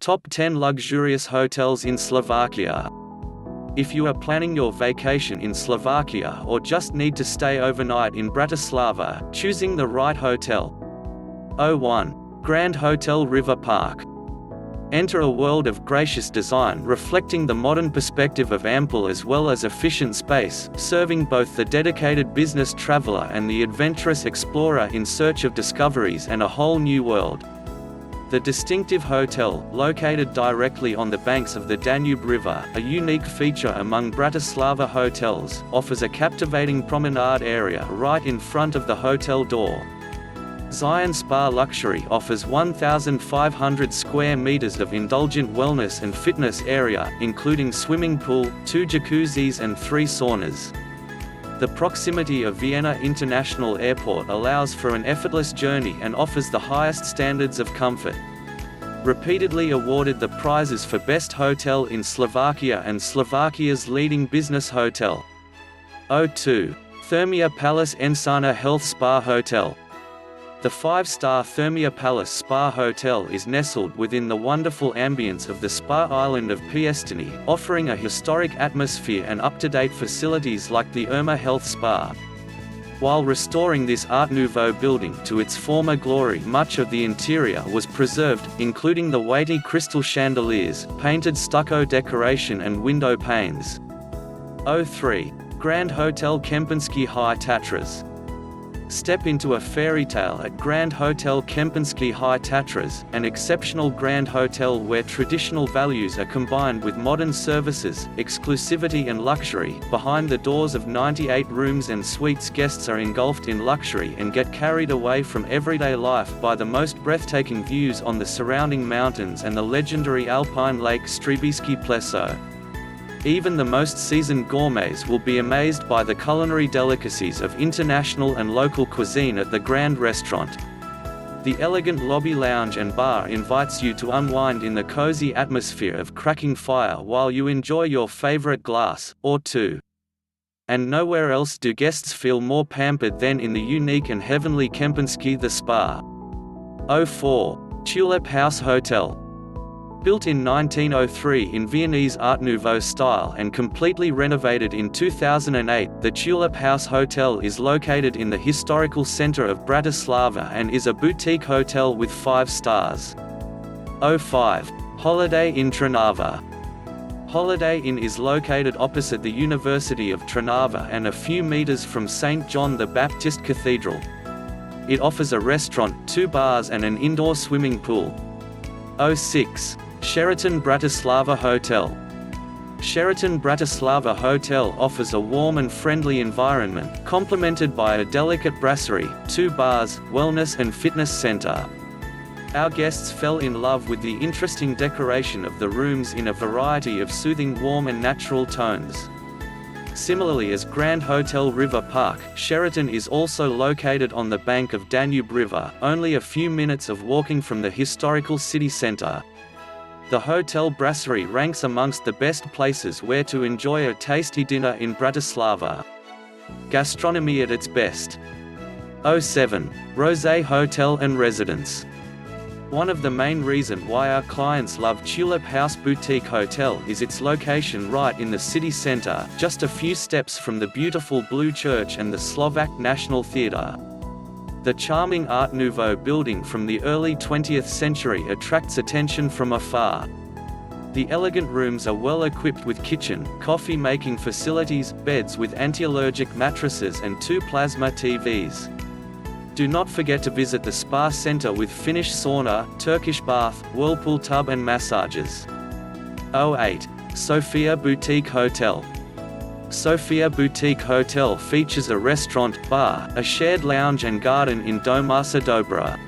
Top 10 luxurious hotels in Slovakia. If you are planning your vacation in Slovakia or just need to stay overnight in Bratislava, choosing the right hotel. 01. Grand Hotel River Park. Enter a world of gracious design reflecting the modern perspective of ample as well as efficient space, serving both the dedicated business traveler and the adventurous explorer in search of discoveries and a whole new world. The distinctive hotel, located directly on the banks of the Danube River, a unique feature among Bratislava hotels, offers a captivating promenade area right in front of the hotel door. Zion Spa Luxury offers 1,500 square meters of indulgent wellness and fitness area, including swimming pool, 2 jacuzzis and 3 saunas. The proximity of Vienna International Airport allows for an effortless journey and offers the highest standards of comfort. Repeatedly awarded the prizes for Best Hotel in Slovakia and Slovakia's leading business hotel. 02. Thermia Palace Ensana Health Spa Hotel. The 5-star Thermia Palace Spa Hotel is nestled within the wonderful ambience of the spa island of Piestany, offering a historic atmosphere and up-to-date facilities like the Irma Health Spa. While restoring this Art Nouveau building to its former glory, much of the interior was preserved, including the weighty crystal chandeliers, painted stucco decoration and window panes. 03. Grand Hotel Kempinski High Tatras. Step into a fairy tale at Grand Hotel Kempinski High Tatras, an exceptional grand hotel where traditional values are combined with modern services, exclusivity and luxury. Behind the doors of 98 rooms and suites, guests are engulfed in luxury and get carried away from everyday life by the most breathtaking views on the surrounding mountains and the legendary alpine lake Strybieskie Pleso. Even the most seasoned gourmets will be amazed by the culinary delicacies of international and local cuisine at the Grand Restaurant. The elegant lobby lounge and bar invites you to unwind in the cozy atmosphere of cracking fire while you enjoy your favorite glass, or two. And nowhere else do guests feel more pampered than in the unique and heavenly Kempinski the Spa. 04. Tulip House Hotel. Built in 1903 in Viennese Art Nouveau style and completely renovated in 2008, the Tulip House Hotel is located in the historical center of Bratislava and is a boutique hotel with 5 stars. 05. Holiday Inn Trnava. Holiday Inn is located opposite the University of Trnava and a few meters from St. John the Baptist Cathedral. It offers a restaurant, 2 bars and an indoor swimming pool. 06. Sheraton Bratislava Hotel. Sheraton Bratislava Hotel offers a warm and friendly environment, complemented by a delicate brasserie, 2 bars, wellness and fitness center. Our guests fell in love with the interesting decoration of the rooms in a variety of soothing warm and natural tones. Similarly as Grand Hotel River Park, Sheraton is also located on the bank of Danube River, only a few minutes of walking from the historical city center. The hotel brasserie ranks amongst the best places where to enjoy a tasty dinner in Bratislava. Gastronomy at its best. 07. Rosé Hotel and Residence. One of the main reasons why our clients love Tulip House Boutique Hotel is its location right in the city center, just a few steps from the beautiful Blue Church and the Slovak National Theatre. The charming Art Nouveau building from the early 20th century attracts attention from afar. The elegant rooms are well equipped with kitchen, coffee-making facilities, beds with anti-allergic mattresses and 2 plasma TVs. Do not forget to visit the spa center with Finnish sauna, Turkish bath, whirlpool tub and massages. 08. Sofia Boutique Hotel. Sofia Boutique Hotel features a restaurant, bar, a shared lounge and garden in Domasa Dobra.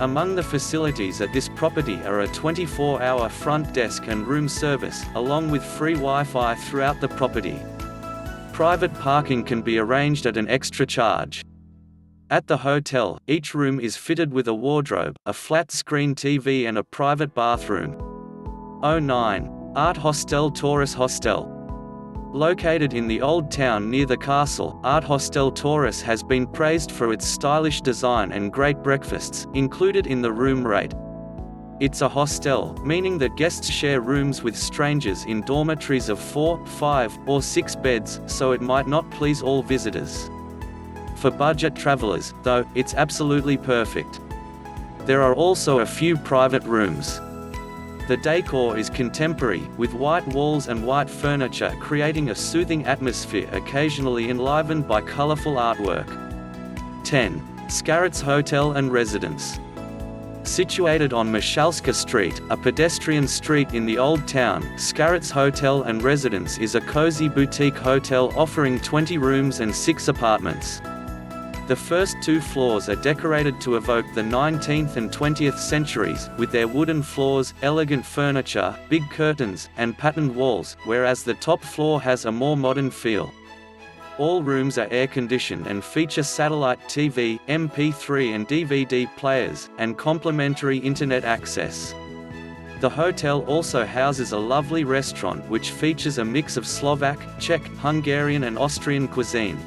Among the facilities at this property are a 24-hour front desk and room service, along with free Wi-Fi throughout the property. Private parking can be arranged at an extra charge. At the hotel, each room is fitted with a wardrobe, a flat-screen TV and a private bathroom. 09. Art Hostel Taurus Hostel. Located in the Old Town near the castle, Art Hostel Taurus has been praised for its stylish design and great breakfasts, included in the room rate. It's a hostel, meaning that guests share rooms with strangers in dormitories of 4, 5, or 6 beds, so it might not please all visitors. For budget travelers, though, it's absolutely perfect. There are also a few private rooms. The decor is contemporary, with white walls and white furniture creating a soothing atmosphere occasionally enlivened by colorful artwork. 10. Scarets Hotel and Residence. Situated on Michalska Street, a pedestrian street in the Old Town, Scarets Hotel and Residence is a cozy boutique hotel offering 20 rooms and 6 apartments. The first 2 floors are decorated to evoke the 19th and 20th centuries, with their wooden floors, elegant furniture, big curtains, and patterned walls, whereas the top floor has a more modern feel. All rooms are air-conditioned and feature satellite TV, MP3 and DVD players, and complimentary internet access. The hotel also houses a lovely restaurant which features a mix of Slovak, Czech, Hungarian and Austrian cuisine.